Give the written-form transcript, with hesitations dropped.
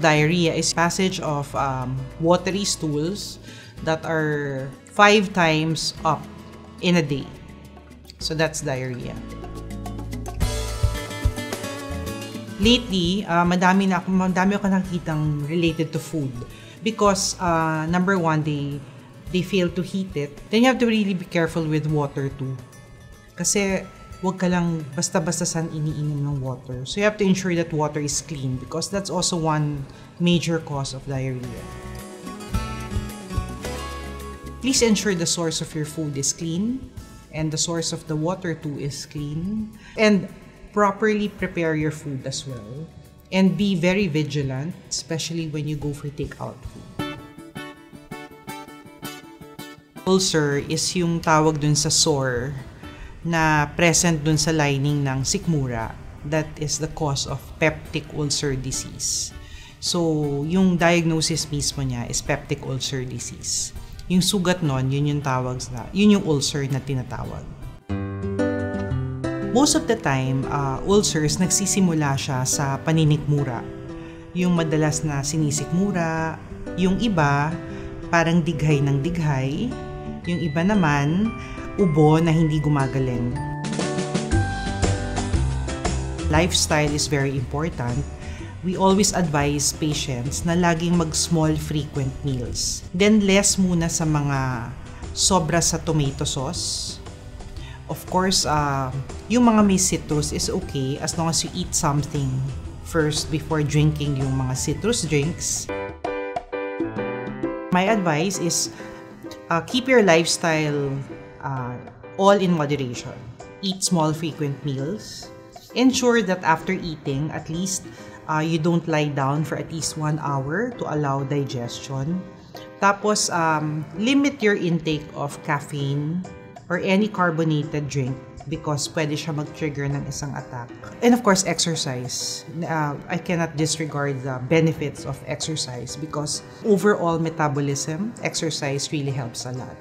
diarrhea is passage of watery stools that are 5 times up in a day. So that's diarrhea. Lately, madami ako nakikitang related to food because number one, they fail to heat it. Then you have to really be careful with water too. Kasi huwag ka lang basta-basta saan iniinom ng water. So you have to ensure that water is clean because that's also one major cause of diarrhea. Please ensure the source of your food is clean and the source of the water too is clean. And properly prepare your food as well. And be very vigilant, especially when you go for takeout food. Ulcer is yung tawag dun sa sore na present dun sa lining ng sikmura. That is the cause of peptic ulcer disease. So, yung diagnosis mismo niya is peptic ulcer disease. Yung sugat nun, yun yung ulcer na tinatawag. Most of the time, ulcers nagsisimula siya sa paninikmura. Yung madalas na sinisikmura, yung iba parang dighay ng dighay, yung iba naman ubo na hindi gumagaling. Lifestyle is very important. We always advise patients na laging mag-small frequent meals. Then less muna sa mga sobra sa tomato sauce. Of course, yung mga may citrus is okay as long as you eat something first before drinking yung mga citrus drinks. My advice is keep your lifestyle all in moderation. Eat small frequent meals. Ensure that after eating, at least you don't lie down for at least 1 hour to allow digestion. Tapos, limit your intake of caffeine or any carbonated drink because pwede siya mag-trigger ng isang attack. And of course, exercise. I cannot disregard the benefits of exercise because overall metabolism, exercise really helps a lot.